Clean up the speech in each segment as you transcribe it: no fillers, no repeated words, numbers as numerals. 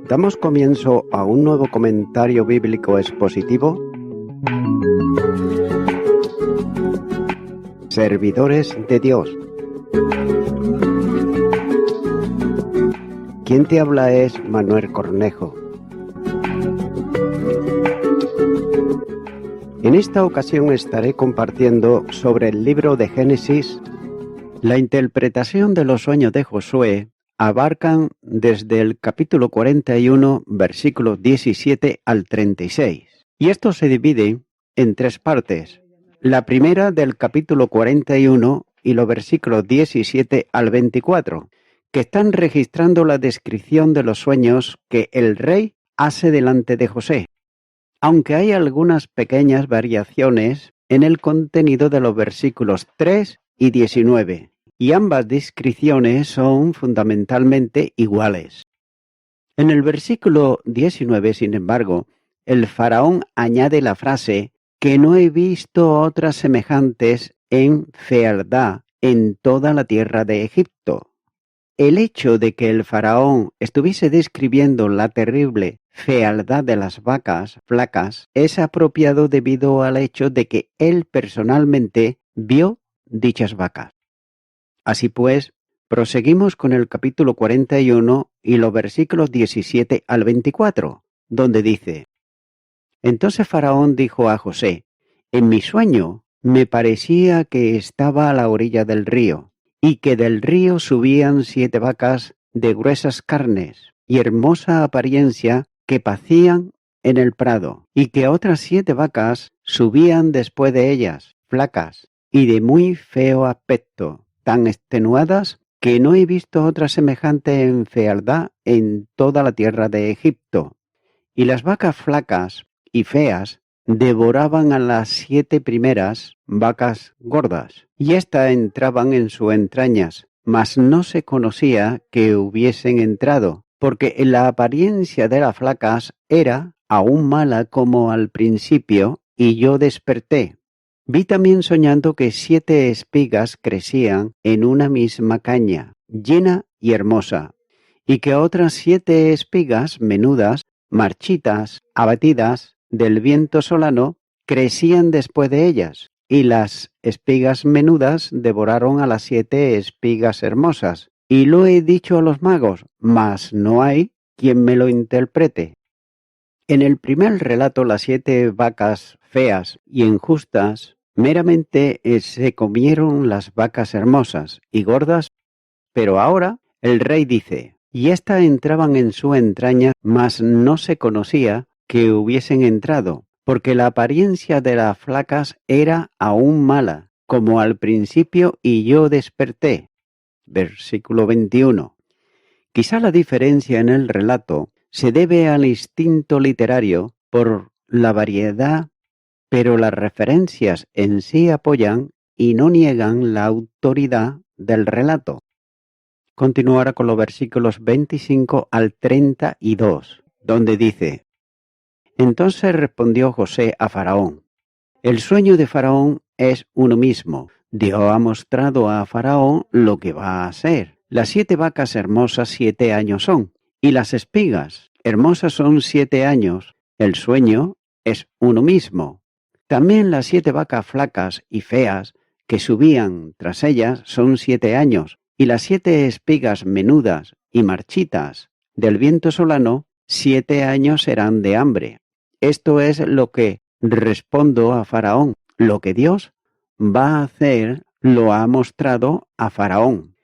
Damos comienzo a un nuevo comentario bíblico expositivo. Servidores de Dios. Quien te habla es Manuel Cornejo. En esta ocasión estaré compartiendo sobre el libro de Génesis. La interpretación de los sueños de Josué abarcan desde el capítulo 41, versículos 17 al 36. Y esto se divide en tres partes. La primera del capítulo 41 y los versículos 17 al 24, que están registrando la descripción de los sueños que el rey hace delante de José, aunque hay algunas pequeñas variaciones en el contenido de los versículos 3 y 19, y ambas descripciones son fundamentalmente iguales. En el versículo 19, sin embargo, el faraón añade la frase que no he visto otras semejantes en fealdad en toda la tierra de Egipto. El hecho de que el faraón estuviese describiendo la terrible fealdad de las vacas flacas es apropiado debido al hecho de que él personalmente vio dichas vacas. Así pues, proseguimos con el capítulo 41 y los versículos 17 al 24, donde dice: Entonces Faraón dijo a José: En mi sueño me parecía que estaba a la orilla del río, y que del río subían 7 vacas de gruesas carnes y hermosa apariencia que pacían en el prado, y que otras 7 vacas subían después de ellas, flacas y de muy feo aspecto, tan extenuadas que no he visto otra semejante en fealdad en toda la tierra de Egipto. Y las vacas flacas y feas devoraban a las 7 primeras vacas gordas, y éstas entraban en sus entrañas, mas no se conocía que hubiesen entrado, porque la apariencia de las flacas era aún mala como al principio, y yo desperté. Vi también soñando que 7 espigas crecían en una misma caña, llena y hermosa, y que otras 7 espigas menudas, marchitas, abatidas del viento solano, crecían después de ellas, y las espigas menudas devoraron a las 7 espigas hermosas. Y lo he dicho a los magos, mas no hay quien me lo interprete. En el primer relato, las 7 vacas feas y injustas meramente se comieron las vacas hermosas y gordas, pero ahora el rey dice: y éstas entraban en su entraña, mas no se conocía que hubiesen entrado, porque la apariencia de las flacas era aún mala, como al principio, y yo desperté. Versículo 21. Quizá la diferencia en el relato se debe al instinto literario por la variedad, pero las referencias en sí apoyan y no niegan la autoridad del relato. Continuará con los versículos 25 al 32, donde dice: Entonces respondió José a Faraón: El sueño de Faraón es uno mismo. Dios ha mostrado a Faraón lo que va a hacer. Las 7 vacas hermosas 7 años son, y las espigas hermosas son 7 años. El sueño es uno mismo. También las 7 vacas flacas y feas que subían tras ellas son 7 años, y las 7 espigas menudas y marchitas del viento solano 7 años serán de hambre. Esto es lo que respondo a Faraón. Lo que Dios va a hacer lo ha mostrado a Faraón.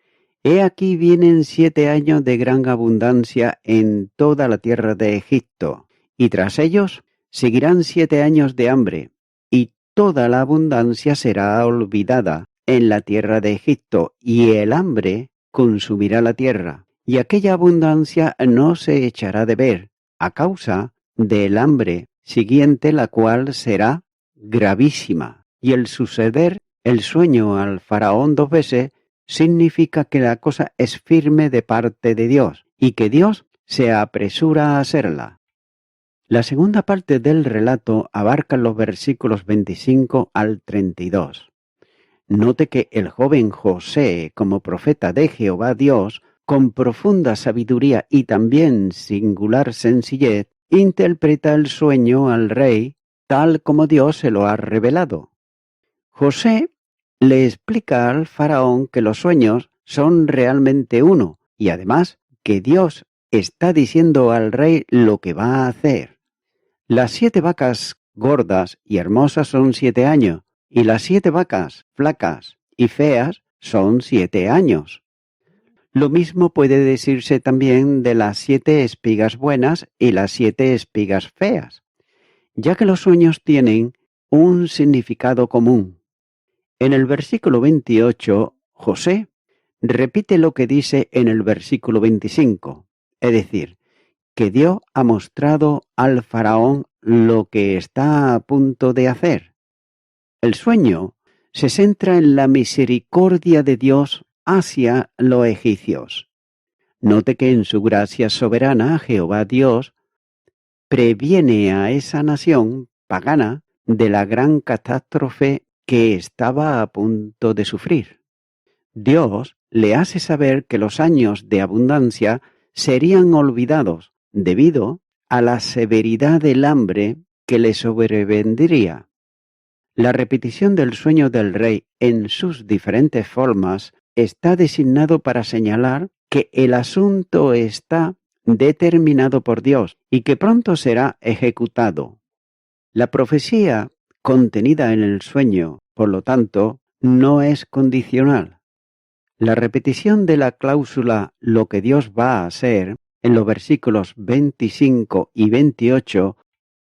He aquí vienen 7 años de gran abundancia en toda la tierra de Egipto, y tras ellos seguirán 7 años de hambre, y toda la abundancia será olvidada en la tierra de Egipto, y el hambre consumirá la tierra, y aquella abundancia no se echará de ver, a causa del hambre siguiente, la cual será gravísima. Y el suceder el sueño al faraón 2 veces significa que la cosa es firme de parte de Dios, y que Dios se apresura a hacerla. La segunda parte del relato abarca los versículos 25 al 32. Note que el joven José, como profeta de Jehová Dios, con profunda sabiduría y también singular sencillez, interpreta el sueño al rey tal como Dios se lo ha revelado. José le explica al faraón que los sueños son realmente uno y además que Dios está diciendo al rey lo que va a hacer. Las 7 vacas gordas y hermosas son 7 años y las 7 vacas flacas y feas son 7 años. Lo mismo puede decirse también de las 7 espigas buenas y las 7 espigas feas, ya que los sueños tienen un significado común. En el versículo 28, José repite lo que dice en el versículo 25, es decir, que Dios ha mostrado al faraón lo que está a punto de hacer. El sueño se centra en la misericordia de Dios hacia los egipcios. Note que en su gracia soberana Jehová Dios previene a esa nación pagana de la gran catástrofe que estaba a punto de sufrir. Dios le hace saber que los años de abundancia serían olvidados debido a la severidad del hambre que le sobrevendría. La repetición del sueño del rey en sus diferentes formas está designado para señalar que el asunto está determinado por Dios y que pronto será ejecutado. La profecía contenida en el sueño, por lo tanto, no es condicional. La repetición de la cláusula lo que Dios va a hacer en los versículos 25 y 28,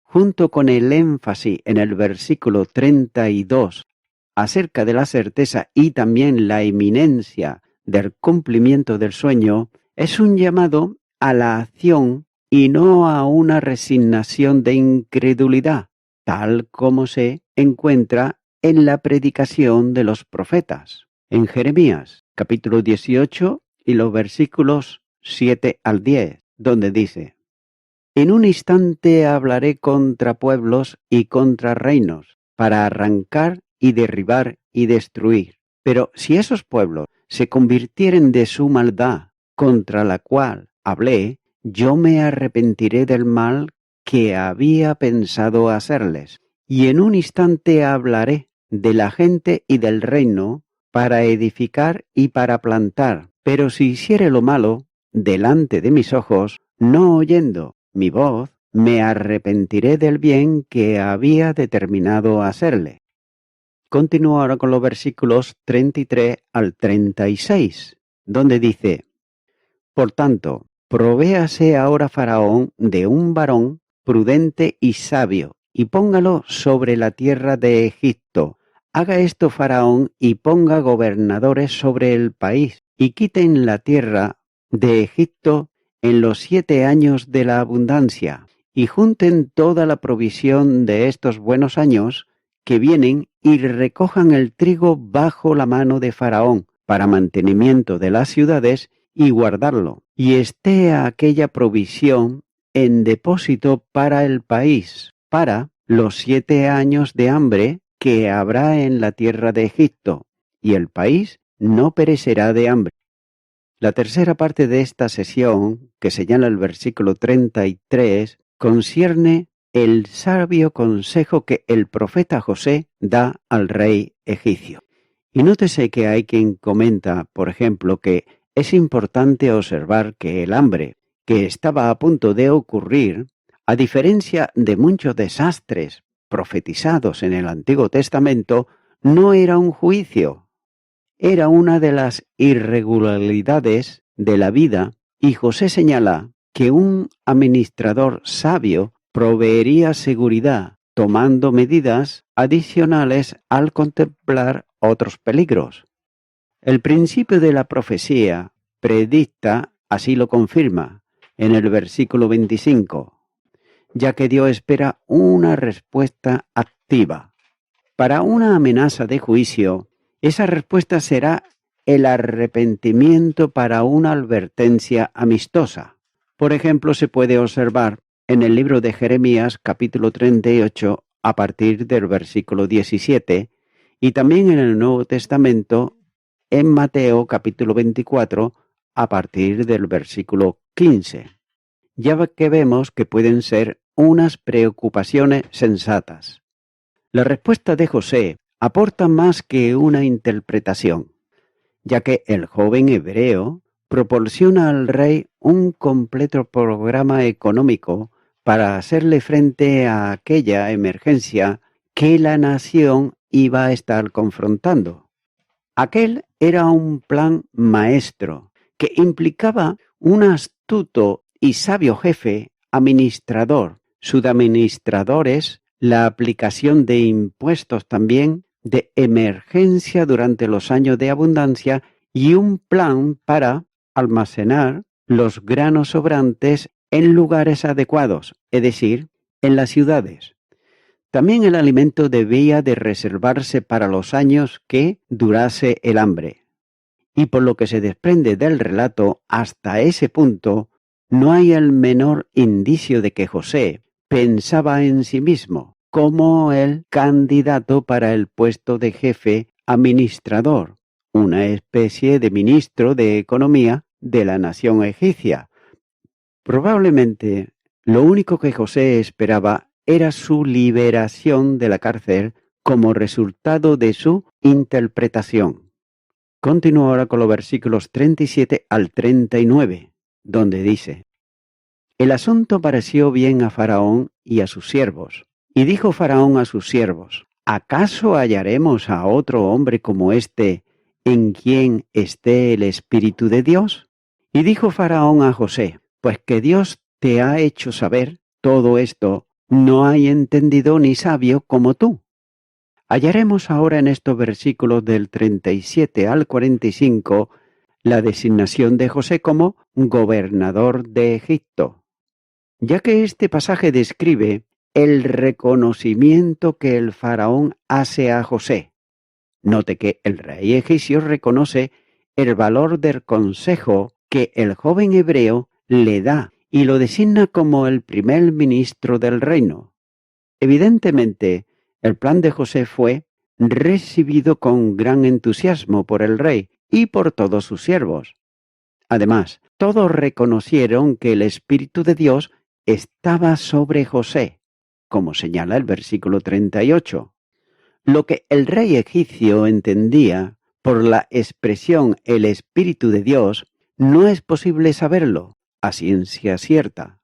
junto con el énfasis en el versículo 32 acerca de la certeza y también la inminencia del cumplimiento del sueño, es un llamado a la acción y no a una resignación de incredulidad, tal como se encuentra en la predicación de los profetas. En Jeremías, capítulo 18 y los versículos 7 al 10, donde dice: En un instante hablaré contra pueblos y contra reinos, para arrancar y derribar y destruir. Pero si esos pueblos se convirtieren de su maldad, contra la cual hablé, yo me arrepentiré del mal que había pensado hacerles. Y en un instante hablaré de la gente y del reino, para edificar y para plantar. Pero si hiciere lo malo delante de mis ojos, no oyendo mi voz, me arrepentiré del bien que había determinado hacerle. Continúo ahora con los versículos 33 al 36, donde dice: Por tanto, provéase ahora Faraón de un varón prudente y sabio, y póngalo sobre la tierra de Egipto. Haga esto Faraón y ponga gobernadores sobre el país, y quiten la tierra de Egipto en los 7 años de la abundancia, y junten toda la provisión de estos buenos años que vienen y recojan el trigo bajo la mano de Faraón para mantenimiento de las ciudades y guardarlo, y esté aquella provisión en depósito para el país, para los 7 años de hambre que habrá en la tierra de Egipto, y el país no perecerá de hambre. La tercera parte de esta sesión, que señala el versículo 33, concierne el sabio consejo que el profeta José da al rey egipcio. Y nótese que hay quien comenta, por ejemplo, que es importante observar que el hambre que estaba a punto de ocurrir, a diferencia de muchos desastres profetizados en el Antiguo Testamento, no era un juicio. Era una de las irregularidades de la vida, y José señala que un administrador sabio proveería seguridad, tomando medidas adicionales al contemplar otros peligros. El principio de la profecía predicta así lo confirma en el versículo 25, ya que Dios espera una respuesta activa. Para una amenaza de juicio, esa respuesta será el arrepentimiento para una advertencia amistosa. Por ejemplo, se puede observar en el libro de Jeremías, capítulo 38, a partir del versículo 17, y también en el Nuevo Testamento, en Mateo, capítulo 24, a partir del versículo 15, ya que vemos que pueden ser unas preocupaciones sensatas. La respuesta de José aporta más que una interpretación, ya que el joven hebreo proporciona al rey un completo programa económico para hacerle frente a aquella emergencia que la nación iba a estar confrontando. Aquel era un plan maestro que implicaba un astuto y sabio jefe administrador, subadministradores, la aplicación de impuestos también, de emergencia durante los años de abundancia y un plan para almacenar los granos sobrantes en lugares adecuados, es decir, en las ciudades. También el alimento debía de reservarse para los años que durase el hambre. Y por lo que se desprende del relato, hasta ese punto, no hay el menor indicio de que José pensaba en sí mismo como el candidato para el puesto de jefe administrador, una especie de ministro de economía de la nación egipcia. Probablemente lo único que José esperaba era su liberación de la cárcel como resultado de su interpretación. Continúo ahora con los versículos 37 al 39, donde dice: El asunto pareció bien a Faraón y a sus siervos. Y dijo Faraón a sus siervos: ¿Acaso hallaremos a otro hombre como este en quien esté el Espíritu de Dios? Y dijo Faraón a José: Pues que Dios te ha hecho saber todo esto, no hay entendido ni sabio como tú. Hallaremos ahora en estos versículos del 37 al 45 la designación de José como gobernador de Egipto, ya que este pasaje describe el reconocimiento que el faraón hace a José. Note que el rey egipcio reconoce el valor del consejo que el joven hebreo le da y lo designa como el primer ministro del reino. Evidentemente, el plan de José fue recibido con gran entusiasmo por el rey y por todos sus siervos. Además, todos reconocieron que el Espíritu de Dios estaba sobre José, como señala el versículo 38. Lo que el rey egipcio entendía por la expresión el Espíritu de Dios no es posible saberlo a ciencia cierta.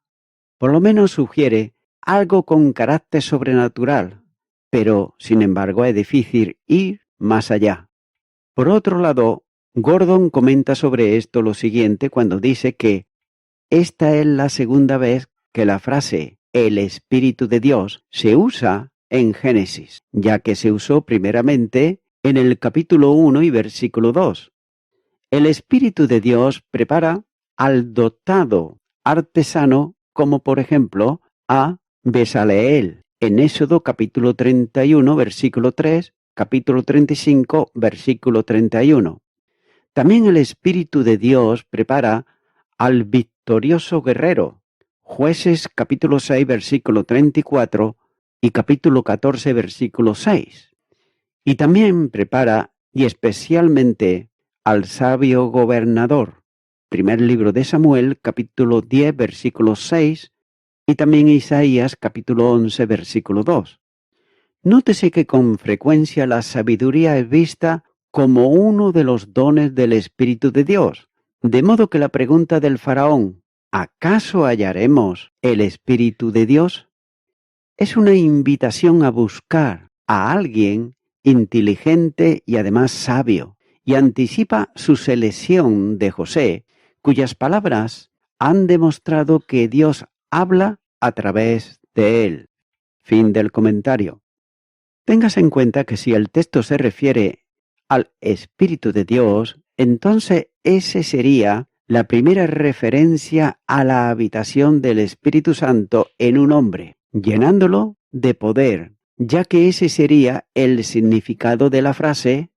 Por lo menos sugiere algo con carácter sobrenatural, pero sin embargo es difícil ir más allá. Por otro lado, Gordon comenta sobre esto lo siguiente cuando dice que esta es la segunda vez que la frase el Espíritu de Dios se usa en Génesis, ya que se usó primeramente en el capítulo 1 y versículo 2. El Espíritu de Dios prepara al dotado artesano, como por ejemplo a Besaleel, en Éxodo capítulo 31, versículo 3, capítulo 35, versículo 31. También el Espíritu de Dios prepara al victorioso guerrero, Jueces capítulo 6, versículo 34 y capítulo 14, versículo 6. Y también prepara, y especialmente, al sabio gobernador, primer libro de Samuel, capítulo 10, versículo 6, y también Isaías, capítulo 11, versículo 2. Nótese que con frecuencia la sabiduría es vista como uno de los dones del Espíritu de Dios, de modo que la pregunta del faraón, ¿acaso hallaremos el Espíritu de Dios?, es una invitación a buscar a alguien inteligente y además sabio, y anticipa su selección de José, cuyas palabras han demostrado que Dios habla a través de él. Fin del comentario. Téngase en cuenta que si el texto se refiere al Espíritu de Dios, entonces ese sería la primera referencia a la habitación del Espíritu Santo en un hombre, llenándolo de poder, ya que ese sería el significado de la frase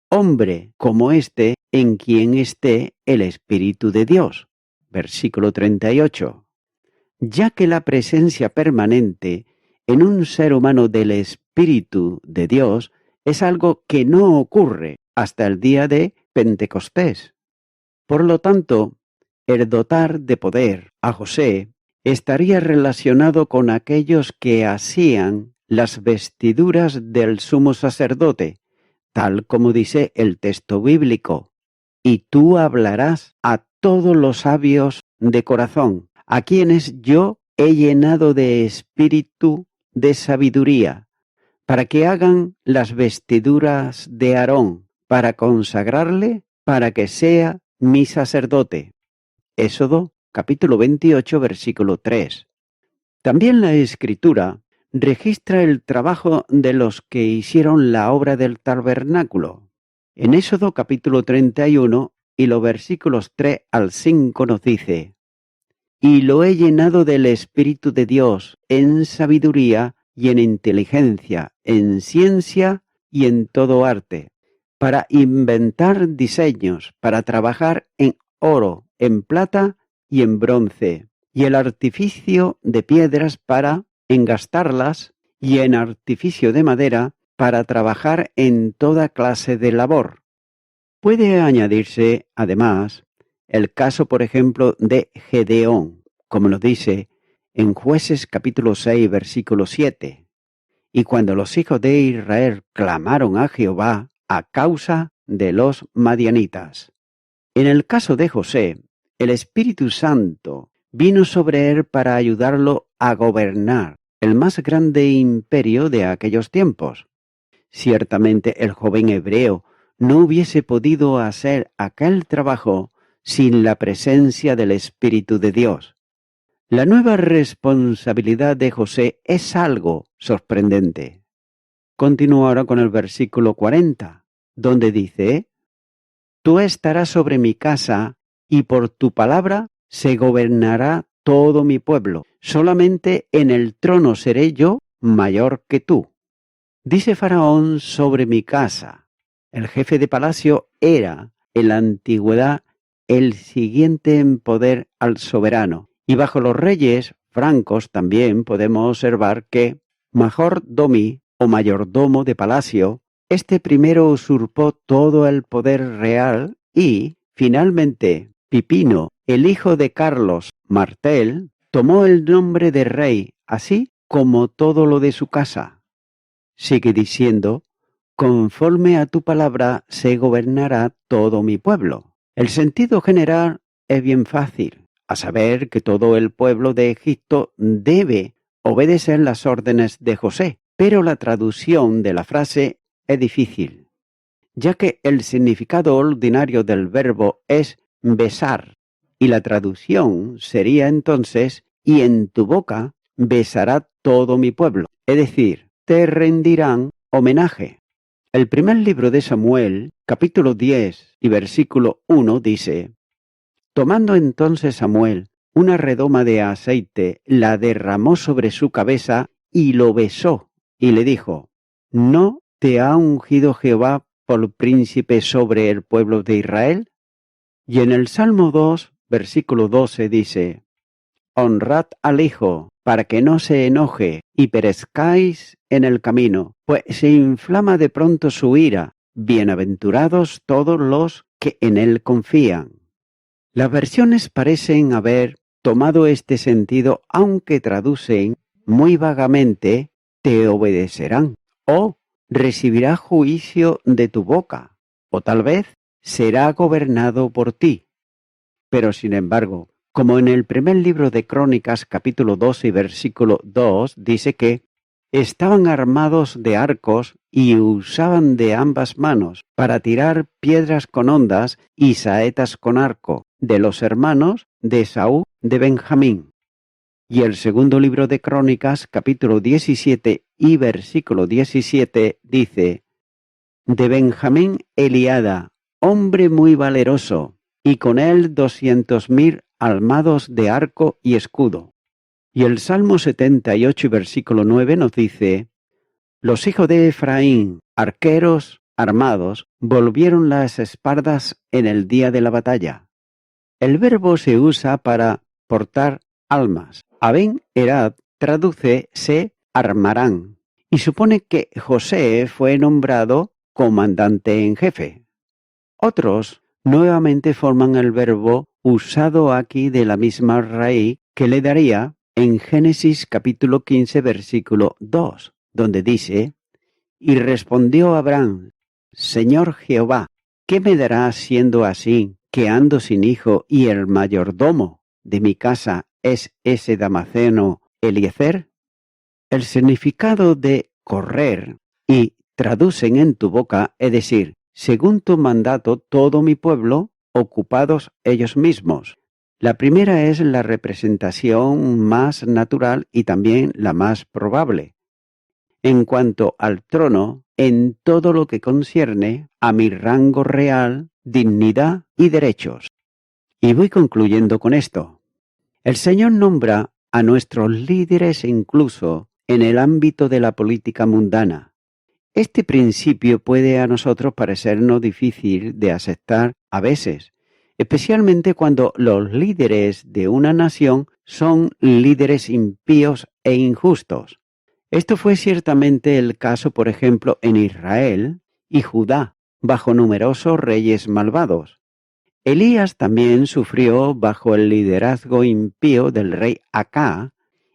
hombre como este en quien esté el Espíritu de Dios. Versículo 38. Ya que la presencia permanente en un ser humano del Espíritu de Dios es algo que no ocurre hasta el día de Pentecostés. Por lo tanto, el dotar de poder a José estaría relacionado con aquellos que hacían las vestiduras del sumo sacerdote, tal como dice el texto bíblico. Y tú hablarás a todos los sabios de corazón, a quienes yo he llenado de espíritu de sabiduría, para que hagan las vestiduras de Aarón, para consagrarle, para que sea mi sacerdote. Éxodo capítulo 28, versículo 3. También la Escritura registra el trabajo de los que hicieron la obra del tabernáculo. En Éxodo capítulo 31 y los versículos 3 al 5 nos dice: Y lo he llenado del Espíritu de Dios en sabiduría y en inteligencia, en ciencia y en todo arte, para inventar diseños, para trabajar en oro, en plata y en bronce, y el artificio de piedras para engastarlas, y en artificio de madera para trabajar en toda clase de labor. Puede añadirse, además, el caso, por ejemplo, de Gedeón, como nos dice en Jueces capítulo 6, versículo 7. Y cuando los hijos de Israel clamaron a Jehová a causa de los madianitas. En el caso de José, el Espíritu Santo vino sobre él para ayudarlo a gobernar el más grande imperio de aquellos tiempos. Ciertamente el joven hebreo no hubiese podido hacer aquel trabajo sin la presencia del Espíritu de Dios. La nueva responsabilidad de José es algo sorprendente. Continúo ahora con el versículo 40, donde dice: Tú estarás sobre mi casa, y por tu palabra se gobernará todo mi pueblo. Solamente en el trono seré yo mayor que tú. Dice Faraón sobre mi casa. El jefe de palacio era, en la antigüedad, el siguiente en poder al soberano. Y bajo los reyes francos también podemos observar que majordomi o mayordomo de palacio, este primero usurpó todo el poder real y, finalmente, Pipino, el hijo de Carlos Martel, tomó el nombre de rey, así como todo lo de su casa. Sigue diciendo: conforme a tu palabra se gobernará todo mi pueblo. El sentido general es bien fácil, a saber que todo el pueblo de Egipto debe obedecer las órdenes de José, pero la traducción de la frase es difícil, ya que el significado ordinario del verbo es besar, y la traducción sería entonces: y en tu boca besará todo mi pueblo, es decir, te rendirán homenaje. El primer libro de Samuel, capítulo 10 y versículo 1 dice: Tomando entonces Samuel una redoma de aceite, la derramó sobre su cabeza y lo besó, y le dijo: ¿No te ha ungido Jehová por príncipe sobre el pueblo de Israel? Y en el Salmo 2, versículo 12 dice: Honrad al Hijo, para que no se enoje y perezcáis en el camino, pues se inflama de pronto su ira. Bienaventurados todos los que en él confían. Las versiones parecen haber tomado este sentido, aunque traducen muy vagamente: te obedecerán, o recibirá juicio de tu boca, o tal vez será gobernado por ti. Pero sin embargo, como en el primer libro de Crónicas, capítulo 12 y versículo 2, dice que estaban armados de arcos y usaban de ambas manos para tirar piedras con hondas y saetas con arco, de los hermanos de Esaú de Benjamín. Y el segundo libro de Crónicas, capítulo 17 y versículo 17, dice: de Benjamín Eliada, hombre muy valeroso, y con él 200.000 armados de arco y escudo. Y el Salmo 78 y versículo 9 nos dice: los hijos de Efraín, arqueros armados, volvieron las espaldas en el día de la batalla. El verbo se usa para portar almas. Aben Erad traduce se armarán y supone que José fue nombrado comandante en jefe. Otros nuevamente forman el verbo usado aquí de la misma raíz que le daría en Génesis capítulo 15 versículo 2, donde dice: y respondió Abraham: Señor Jehová, ¿qué me darás siendo así, que ando sin hijo y el mayordomo de mi casa es ese Damaseno Eliezer? El significado de correr y traducen en tu boca, es decir, según tu mandato todo mi pueblo, ocupados ellos mismos. La primera es la representación más natural y también la más probable. En cuanto al trono, en todo lo que concierne a mi rango real, dignidad y derechos. Y voy concluyendo con esto. El Señor nombra a nuestros líderes incluso en el ámbito de la política mundana. Este principio puede a nosotros parecernos difícil de aceptar a veces, especialmente cuando los líderes de una nación son líderes impíos e injustos. Esto fue ciertamente el caso, por ejemplo, en Israel y Judá, bajo numerosos reyes malvados. Elías también sufrió bajo el liderazgo impío del rey Acá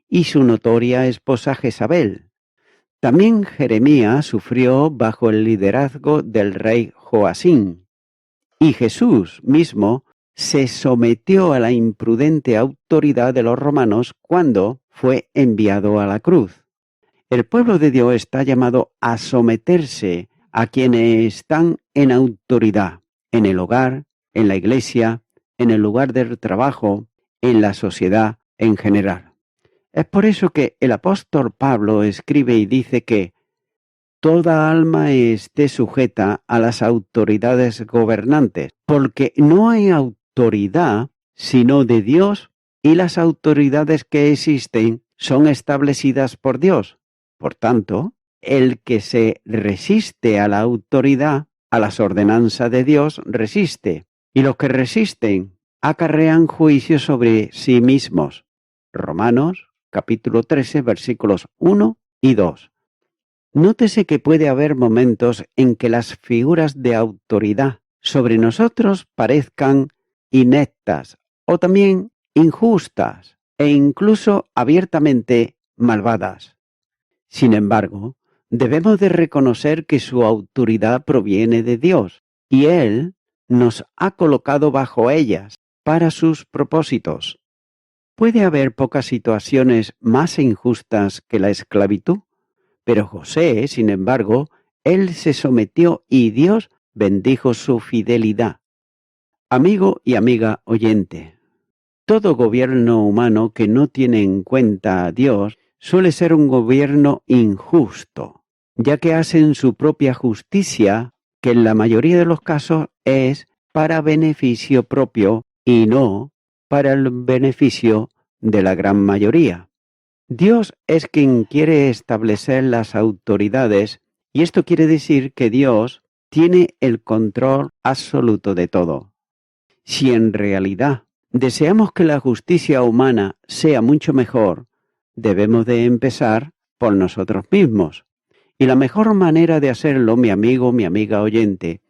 y su notoria esposa Jezabel. También Jeremías sufrió bajo el liderazgo del rey Joacín. Y Jesús mismo se sometió a la imprudente autoridad de los romanos cuando fue enviado a la cruz. El pueblo de Dios está llamado a someterse a quienes están en autoridad, en el hogar, en la iglesia, en el lugar del trabajo, en la sociedad en general. Es por eso que el apóstol Pablo escribe y dice que toda alma esté sujeta a las autoridades gobernantes, porque no hay autoridad sino de Dios y las autoridades que existen son establecidas por Dios. Por tanto, el que se resiste a la autoridad, a las ordenanzas de Dios, resiste. Y los que resisten acarrean juicio sobre sí mismos. Romanos capítulo 13 versículos 1 y 2. Nótese que puede haber momentos en que las figuras de autoridad sobre nosotros parezcan ineptas o también injustas e incluso abiertamente malvadas. Sin embargo, debemos de reconocer que su autoridad proviene de Dios y Él nos ha colocado bajo ellas para sus propósitos. Puede haber pocas situaciones más injustas que la esclavitud, pero José, sin embargo, él se sometió y Dios bendijo su fidelidad. Amigo y amiga oyente, todo gobierno humano que no tiene en cuenta a Dios suele ser un gobierno injusto, ya que hacen su propia justicia, que en la mayoría de los casos es para beneficio propio y no para el beneficio de la gran mayoría. Dios es quien quiere establecer las autoridades y esto quiere decir que Dios tiene el control absoluto de todo. Si en realidad deseamos que la justicia humana sea mucho mejor, debemos de empezar por nosotros mismos. Y la mejor manera de hacerlo, mi amigo, mi amiga oyente,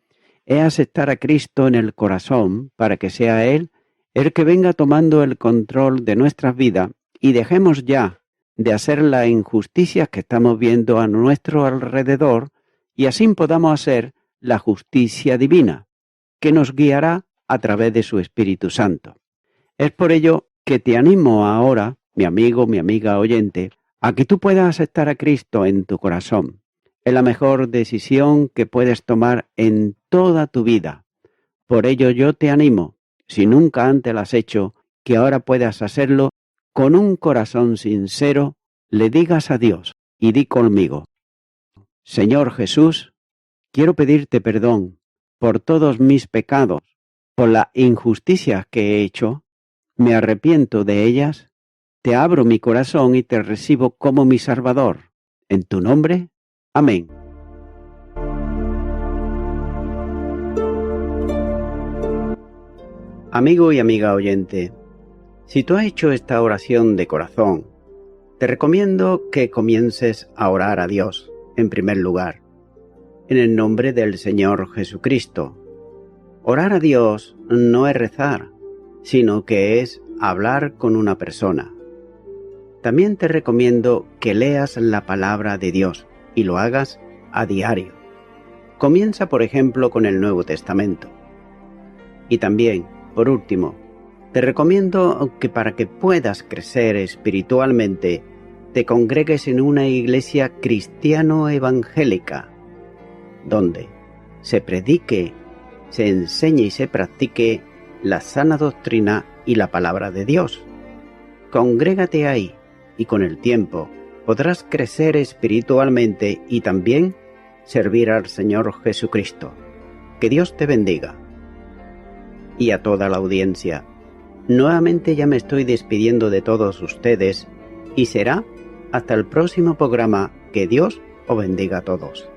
es aceptar a Cristo en el corazón para que sea Él el que venga tomando el control de nuestras vidas y dejemos ya de hacer las injusticias que estamos viendo a nuestro alrededor y así podamos hacer la justicia divina, que nos guiará a través de su Espíritu Santo. Es por ello que te animo ahora, mi amigo, mi amiga oyente, a que tú puedas aceptar a Cristo en tu corazón. Es la mejor decisión que puedes tomar en toda tu vida. Por ello yo te animo, si nunca antes lo has hecho, que ahora puedas hacerlo con un corazón sincero, le digas a Dios y di conmigo: Señor Jesús, quiero pedirte perdón por todos mis pecados, por las injusticias que he hecho, me arrepiento de ellas, te abro mi corazón y te recibo como mi Salvador. En tu nombre, amén. Amigo y amiga oyente, si tú has hecho esta oración de corazón, te recomiendo que comiences a orar a Dios, en primer lugar, en el nombre del Señor Jesucristo. Orar a Dios no es rezar, sino que es hablar con una persona. También te recomiendo que leas la palabra de Dios y lo hagas a diario. Comienza, por ejemplo, con el Nuevo Testamento. Y también, por último, te recomiendo que para que puedas crecer espiritualmente, te congregues en una iglesia cristiano-evangélica, donde se predique, se enseñe y se practique la sana doctrina y la palabra de Dios. Congrégate ahí y con el tiempo podrás crecer espiritualmente y también servir al Señor Jesucristo. Que Dios te bendiga. Y a toda la audiencia, nuevamente ya me estoy despidiendo de todos ustedes y será hasta el próximo programa. Que Dios os bendiga a todos.